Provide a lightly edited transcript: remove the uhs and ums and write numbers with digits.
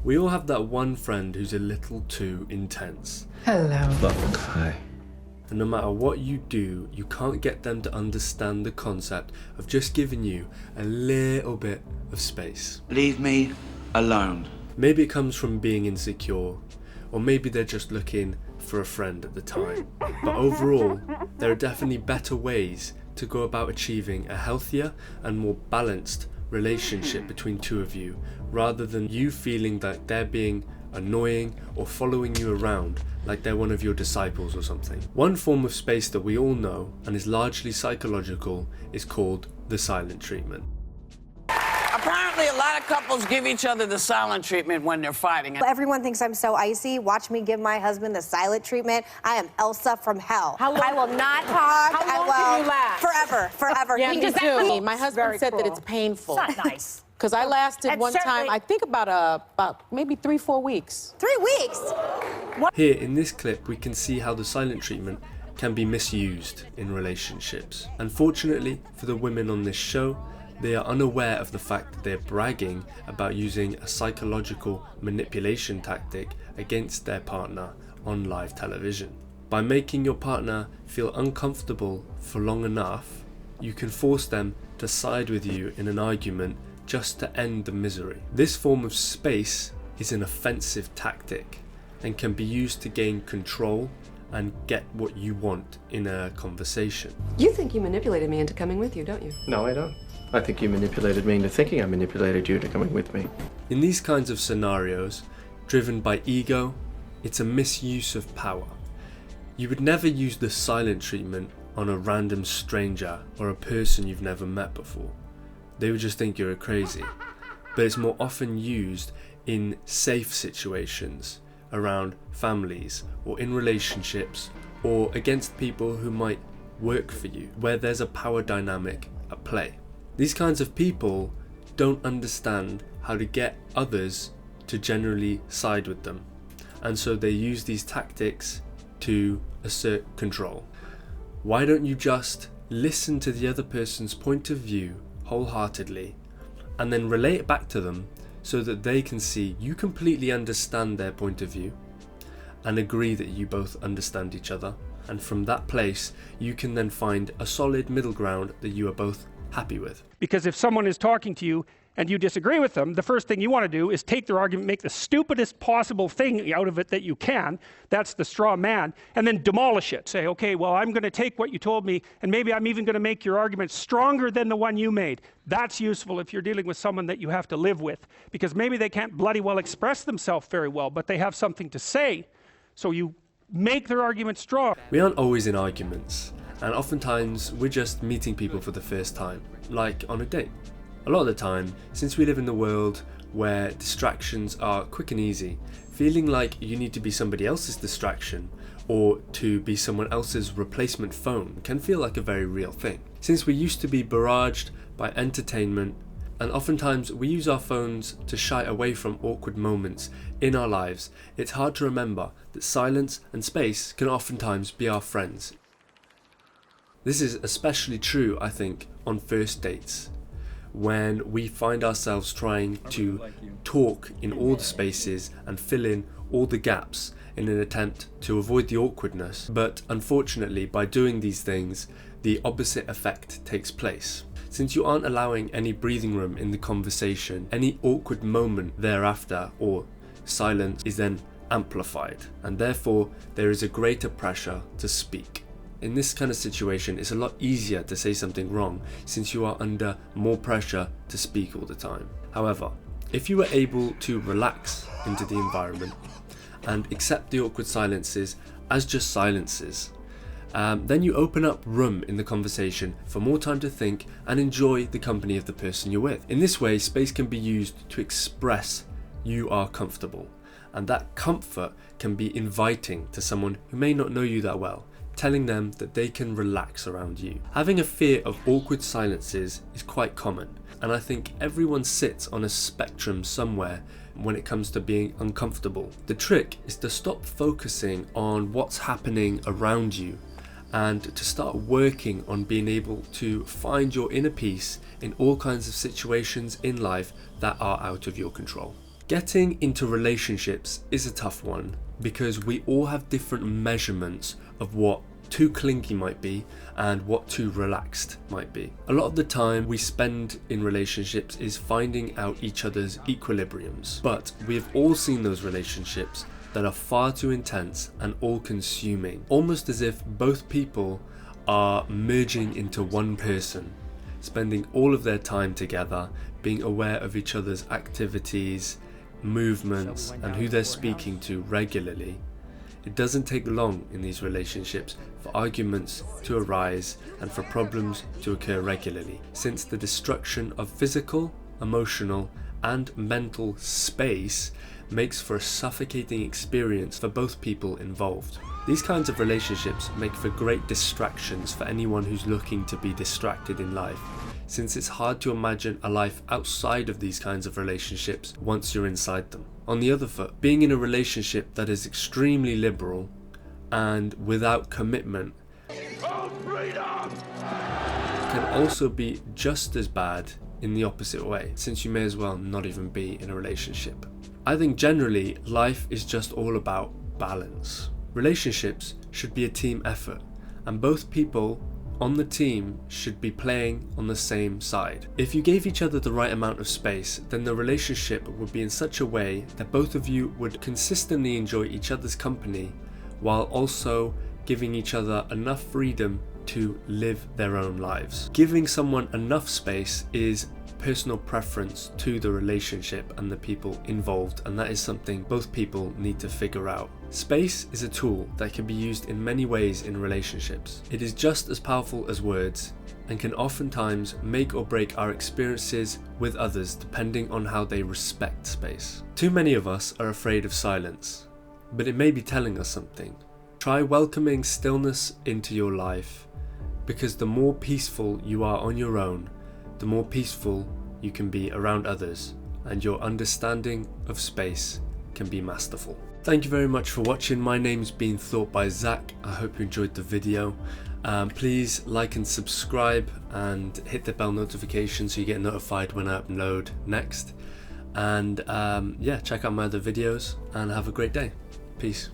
We all have that one friend who's a little too intense. Hello. Fuck, hi. And no matter what you do, you can't get them to understand the concept of just giving you a little bit of space. Leave me alone. Maybe it comes from being insecure, or maybe they're just looking for a friend at the time. But overall, there are definitely better ways to go about achieving a healthier and more balanced relationship between two of you, rather than you feeling like they're being annoying or following you around like they're one of your disciples or something. One form of space that we all know and is largely psychological is called the silent treatment. Apparently, a lot of couples give each other the silent treatment when they're fighting. Everyone thinks I'm so icy. Watch me give my husband the silent treatment. I am Elsa from hell. I will not talk. How long can you last? Forever. Yeah, me too. My husband said cool. that it's painful. It's not nice. Because I lasted And one time, certainly- I think about maybe 3-4 weeks. 3 weeks. Here in this clip, we can see how the silent treatment can be misused in relationships. Unfortunately for the women on this show, they are unaware of the fact that they're bragging about using a psychological manipulation tactic against their partner on live television. By making your partner feel uncomfortable for long enough, you can force them to side with you in an argument just to end the misery. This form of space is an offensive tactic and can be used to gain control and get what you want in a conversation. You think you manipulated me into coming with you, don't you? No, I don't. I think you manipulated me into thinking I manipulated you to coming with me. In these kinds of scenarios, driven by ego, it's a misuse of power. You would never use the silent treatment on a random stranger or a person you've never met before. They would just think you're crazy. But it's more often used in safe situations, around families or in relationships or against people who might work for you, where there's a power dynamic at play. These kinds of people don't understand how to get others to generally side with them, and so they use these tactics to assert control. Why don't you just listen to the other person's point of view wholeheartedly and then relay it back to them so that they can see you completely understand their point of view and agree that you both understand each other, and from that place you can then find a solid middle ground that you are both happy with. Because if someone is talking to you and you disagree with them, the first thing you want to do is take their argument, make the stupidest possible thing out of it that you can. That's the straw man. And then demolish it. Say, okay, well, I'm going to take what you told me, and maybe I'm even going to make your argument stronger than the one you made. That's useful if you're dealing with someone that you have to live with, because maybe they can't bloody well express themselves very well, but they have something to say. So you make their argument strong. We aren't always in arguments, and oftentimes we're just meeting people for the first time, like on a date. A lot of the time, since we live in a world where distractions are quick and easy, feeling like you need to be somebody else's distraction or to be someone else's replacement phone can feel like a very real thing. Since we used to be barraged by entertainment, and oftentimes we use our phones to shy away from awkward moments in our lives, it's hard to remember that silence and space can oftentimes be our friends. This is especially true, I think, on first dates, when we find ourselves trying to talk in all the spaces and fill in all the gaps in an attempt to avoid the awkwardness. But unfortunately, by doing these things, the opposite effect takes place. Since you aren't allowing any breathing room in the conversation, any awkward moment thereafter or silence is then amplified, and therefore there is a greater pressure to speak. In this kind of situation, it's a lot easier to say something wrong since you are under more pressure to speak all the time. However, if you are able to relax into the environment and accept the awkward silences as just silences, then you open up room in the conversation for more time to think and enjoy the company of the person you're with. In this way, space can be used to express you are comfortable, and that comfort can be inviting to someone who may not know you that well, telling them that they can relax around you. Having a fear of awkward silences is quite common, and I think everyone sits on a spectrum somewhere when it comes to being uncomfortable. The trick is to stop focusing on what's happening around you and to start working on being able to find your inner peace in all kinds of situations in life that are out of your control. Getting into relationships is a tough one because we all have different measurements of what too clingy might be and what too relaxed might be. A lot of the time we spend in relationships is finding out each other's equilibriums, but we've all seen those relationships that are far too intense and all-consuming, almost as if both people are merging into one person, spending all of their time together, being aware of each other's activities, movements, and who they're speaking to regularly. It doesn't take long in these relationships for arguments to arise and for problems to occur regularly, since the destruction of physical, emotional, and mental space makes for a suffocating experience for both people involved. These kinds of relationships make for great distractions for anyone who's looking to be distracted in life, since it's hard to imagine a life outside of these kinds of relationships once you're inside them. On the other foot, being in a relationship that is extremely liberal and without commitment can also be just as bad in the opposite way, since you may as well not even be in a relationship. I think generally life is just all about balance. Relationships should be a team effort, and both people on the team should be playing on the same side. If you gave each other the right amount of space, then the relationship would be in such a way that both of you would consistently enjoy each other's company while also giving each other enough freedom to live their own lives. Giving someone enough space is personal preference to the relationship and the people involved, and that is something both people need to figure out. Space is a tool that can be used in many ways in relationships. It is just as powerful as words and can oftentimes make or break our experiences with others depending on how they respect space. Too many of us are afraid of silence, but it may be telling us something. Try welcoming stillness into your life, because the more peaceful you are on your own, the more peaceful you can be around others, and your understanding of space can be masterful. Thank you very much for watching. My name's been Thought by Zach. I hope you enjoyed the video. Please like and subscribe and hit the bell notification so you get notified when I upload next. And yeah, check out my other videos and have a great day. Peace.